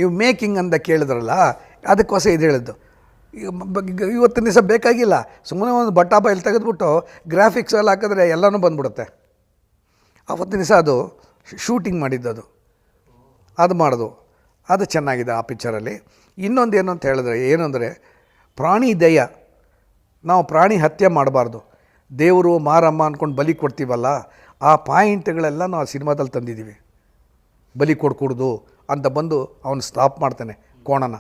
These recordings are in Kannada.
ನೀವು ಮೇಕಿಂಗ್ ಅಂತ ಕೇಳಿದ್ರಲ್ಲ, ಅದಕ್ಕೋಸ್ಕರ ಇದು ಹೇಳಿದ್ದು. ಇವತ್ತಿನ ದಿವಸ ಬೇಕಾಗಿಲ್ಲ, ಸುಮ್ಮನೆ ಒಂದು ಬೈಲ್ ತೆಗೆದುಬಿಟ್ಟು ಗ್ರಾಫಿಕ್ಸ್ ಎಲ್ಲ ಹಾಕಿದ್ರೆ ಎಲ್ಲನೂ ಬಂದ್ಬಿಡುತ್ತೆ. ಆವತ್ತಿನ ದಿವಸ ಅದು ಶೂಟಿಂಗ್ ಮಾಡಿದ್ದದು, ಅದು ಮಾಡೋದು, ಅದು ಚೆನ್ನಾಗಿದೆ ಆ ಪಿಕ್ಚರಲ್ಲಿ. ಇನ್ನೊಂದು ಏನು ಅಂತ ಹೇಳಿದ್ರೆ, ಏನಂದರೆ ಪ್ರಾಣಿ ದಯ. ನಾವು ಪ್ರಾಣಿ ಹತ್ಯೆ ಮಾಡಬಾರ್ದು, ದೇವರು ಮಾರಮ್ಮ ಅಂದ್ಕೊಂಡು ಬಲಿ ಕೊಡ್ತೀವಲ್ಲ, ಆ ಪಾಯಿಂಟ್ಗಳೆಲ್ಲ ನಾವು ಸಿನಿಮಾದಲ್ಲಿ ತಂದಿದ್ದೀವಿ. ಬಲಿ ಕೊಡ್ಕೂಡ್ದು ಅಂತ ಬಂದು ಅವನು ಸ್ಟಾಪ್ ಮಾಡ್ತಾನೆ ಕೋಣನ.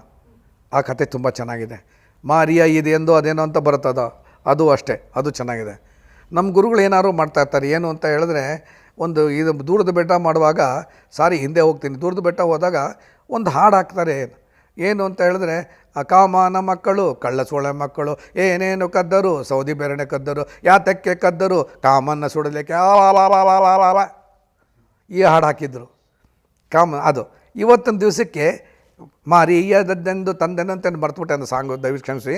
ಆ ಕತೆ ತುಂಬ ಚೆನ್ನಾಗಿದೆ. ಮಾರಿಯ ಇದೆಂದು ಅದೇನೋ ಅಂತ ಬರುತ್ತದ, ಅದು ಅಷ್ಟೇ, ಅದು ಚೆನ್ನಾಗಿದೆ. ನಮ್ಮ ಗುರುಗಳು ಏನಾದ್ರು ಮಾಡ್ತಾಯಿರ್ತಾರೆ. ಏನು ಅಂತ ಹೇಳಿದ್ರೆ, ಒಂದು ಇದು ದೂರದ ಬೆಟ್ಟ ಮಾಡುವಾಗ, ಹಿಂದೆ ಹೋಗ್ತೀನಿ, ದೂರದ ಬೆಟ್ಟ ಹೋದಾಗ ಒಂದು ಹಾಡು ಹಾಕ್ತಾರೆ. ಏನು ಅಂತ ಹೇಳಿದ್ರೆ, ಕಾಮನ ಮಕ್ಕಳು ಕಳ್ಳ ಸೋಳೆ ಮಕ್ಕಳು ಏನೇನು ಕದ್ದರು, ಸೌದಿ ಬೆರಣೆ ಕದ್ದರು, ಯಾತಕ್ಕೆ ಕದ್ದರು, ಕಾಮನ್ನ ಸುಡಲಿಕ್ಕೆ ಈ ಹಾಡು ಹಾಕಿದ್ರು. ಅದು ಇವತ್ತಿನ ದಿವಸಕ್ಕೆ ಮಾರಿಯದೆಂದು ತಂದೆನಂತೆ ಮರ್ತುಬಿಟ್ಟೆ ಅಂತ ಸಾಂಗು, ದಯವಿಟ್ಟು ಕ್ಷಮಿಸಿ.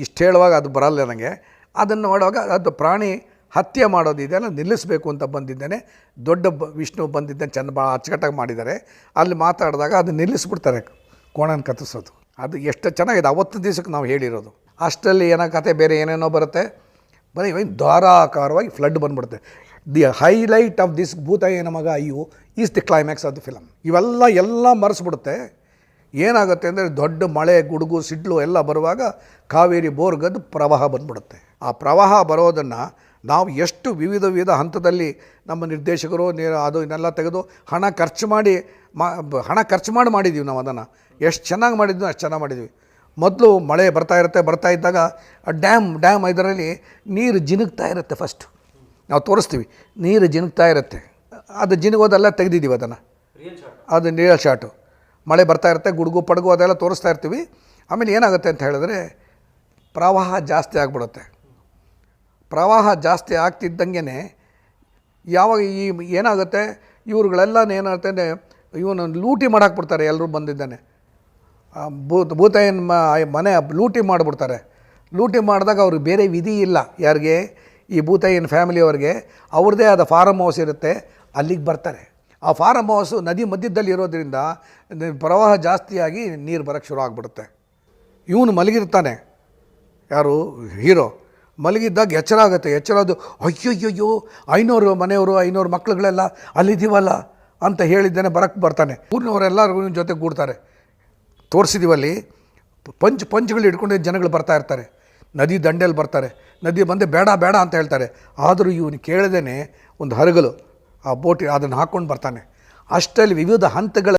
ಇಷ್ಟು ಹೇಳುವಾಗ ಅದು ಬರಲ್ಲ ನನಗೆ. ಅದನ್ನು ನೋಡುವಾಗ ಅದು ಪ್ರಾಣಿ ಹತ್ಯೆ ಮಾಡೋದಿದೆಯಲ್ಲ ನಿಲ್ಲಿಸಬೇಕು ಅಂತ ಬಂದಿದ್ದೇನೆ. ದೊಡ್ಡ ವಿಷ್ಣು ಬಂದಿದ್ದೇನೆ, ಭಾಳ ಅಚ್ಚುಕಟ್ಟಾಗಿ ಮಾಡಿದ್ದಾರೆ. ಅಲ್ಲಿ ಮಾತಾಡಿದಾಗ ಅದು ನಿಲ್ಲಿಸ್ಬಿಡ್ತಾರೆ ಕೋಣನ ಕತ್ತಿಸೋದು. ಅದು ಎಷ್ಟು ಚೆನ್ನಾಗಿದೆ ಅವತ್ತು ದಿವಸಕ್ಕೆ ನಾವು ಹೇಳಿರೋದು. ಅಷ್ಟರಲ್ಲಿ ಏನೋ ಕತೆ ಬೇರೆ ಏನೇನೋ ಬರುತ್ತೆ, ಬರೀ ಧಾರಾಕಾರವಾಗಿ ಫ್ಲಡ್ ಬಂದ್ಬಿಡುತ್ತೆ. The highlight of this Bhootayyana Maga Ayyu is the climax of the film. ಇವೆಲ್ಲ ಮರೆಸ್ಬಿಡುತ್ತೆ. ಏನಾಗುತ್ತೆ ಅಂದರೆ, ದೊಡ್ಡ ಮಳೆ, ಗುಡುಗು, ಸಿಡ್ಲು ಎಲ್ಲ ಬರುವಾಗ ಕಾವೇರಿ ಬೋರ್ಗದ್ದು ಪ್ರವಾಹ ಬಂದ್ಬಿಡುತ್ತೆ. ಆ ಪ್ರವಾಹ ಬರೋದನ್ನು ನಾವು ಎಷ್ಟು ವಿವಿಧ ಹಂತದಲ್ಲಿ ನಮ್ಮ ನಿರ್ದೇಶಕರು ಅದು ಇದನ್ನೆಲ್ಲ ತೆಗೆದು ಹಣ ಖರ್ಚು ಮಾಡಿ ಮಾಡಿದ್ದೀವಿ. ನಾವು ಅದನ್ನು ಎಷ್ಟು ಚೆನ್ನಾಗಿ ಮಾಡಿದ್ವಿ ಅಷ್ಟು ಚೆನ್ನಾಗಿ ಮಾಡಿದ್ವಿ. ಮೊದಲು ಮಳೆ ಬರ್ತಾ ಇದ್ದಾಗ ಡ್ಯಾಮ್ ಇದರಲ್ಲಿ ನೀರು ಜಿನುಗ್ತಾ ಇರುತ್ತೆ. ಫಸ್ಟು ನಾವು ತೋರಿಸ್ತೀವಿ, ನೀರು ಜಿನುಗ್ತಾ ಇರುತ್ತೆ. ಅದು ಜಿನುಗೋದೆಲ್ಲ ತೆಗೆದಿದ್ದೀವಿ ಅದನ್ನು, ಅದು ರಿಯಲ್ ಶಾಟು. ಮಳೆ ಬರ್ತಾ ಇರುತ್ತೆ, ಗುಡುಗು ಪಡಗು ಅದೆಲ್ಲ ತೋರಿಸ್ತಾ ಇರ್ತೀವಿ. ಆಮೇಲೆ ಏನಾಗುತ್ತೆ ಅಂತ ಹೇಳಿದ್ರೆ, ಪ್ರವಾಹ ಜಾಸ್ತಿ ಆಗಿಬಿಡುತ್ತೆ. ಪ್ರವಾಹ ಜಾಸ್ತಿ ಆಗ್ತಿದ್ದಂಗೆ ಯಾವಾಗ ಏನಾಗುತ್ತೆ, ಇವ್ರುಗಳೆಲ್ಲ ಏನಾಗುತ್ತೆ, ಇವನು ಲೂಟಿ ಮಾಡಾಕ್ಬಿಡ್ತಾರೆ. ಎಲ್ಲರೂ ಬಂದಿದ್ದಾನೆ, ಭೂತಾಯನ ಮನೆ ಲೂಟಿ ಮಾಡಿಬಿಡ್ತಾರೆ. ಲೂಟಿ ಮಾಡಿದಾಗ ಅವ್ರಿಗೆ ಬೇರೆ ವಿಧಿ ಇಲ್ಲ. ಯಾರಿಗೆ? ಈ ಭೂತಾಯನ ಫ್ಯಾಮಿಲಿಯವ್ರಿಗೆ ಅವ್ರದ್ದೇ ಆದ ಫಾರಮ್ ಹೌಸ್ ಇರುತ್ತೆ, ಅಲ್ಲಿಗೆ ಬರ್ತಾರೆ. ಆ ಫಾರಮ್ ಹೌಸು ನದಿ ಮಧ್ಯದಲ್ಲಿ ಇರೋದ್ರಿಂದ ಪ್ರವಾಹ ಜಾಸ್ತಿಯಾಗಿ ನೀರು ಬರೋಕ್ಕೆ ಶುರು ಆಗಿಬಿಡುತ್ತೆ. ಇವನು ಮಲಗಿರ್ತಾನೆ, ಯಾರು ಹೀರೋ, ಮಲಗಿದ್ದಾಗ ಎಚ್ಚರ ಆಗುತ್ತೆ. ಎಚ್ಚರದು ಅಯ್ಯೋ 500 ಮನೆಯವರು 500 ಮಕ್ಳುಗಳೆಲ್ಲ ಅಲ್ಲಿದ್ದೀವಲ್ಲ ಅಂತ ಹೇಳಿದ್ದೇನೆ ಬರ್ತಾನೆ. ಊರಿನವರೆಲ್ಲರೂ ಜೊತೆ ಕೂಡ್ತಾರೆ. ತೋರಿಸಿದ್ದೀವಲ್ಲಿ ಪಂಚ್ಗಳು ಹಿಡ್ಕೊಂಡು ಜನಗಳು ಬರ್ತಾ ಇರ್ತಾರೆ. ನದಿ ದಂಡೆಯಲ್ಲಿ ಬರ್ತಾರೆ. ನದಿ ಬಂದು ಬೇಡ ಅಂತ ಹೇಳ್ತಾರೆ. ಆದರೂ ಇವನು ಕೇಳದೇನೆ ಒಂದು ಹರಗಲು ಆ ಬೋಟಿ ಅದನ್ನು ಹಾಕ್ಕೊಂಡು ಬರ್ತಾನೆ. ಅಷ್ಟರಲ್ಲಿ ವಿವಿಧ ಹಂತಗಳ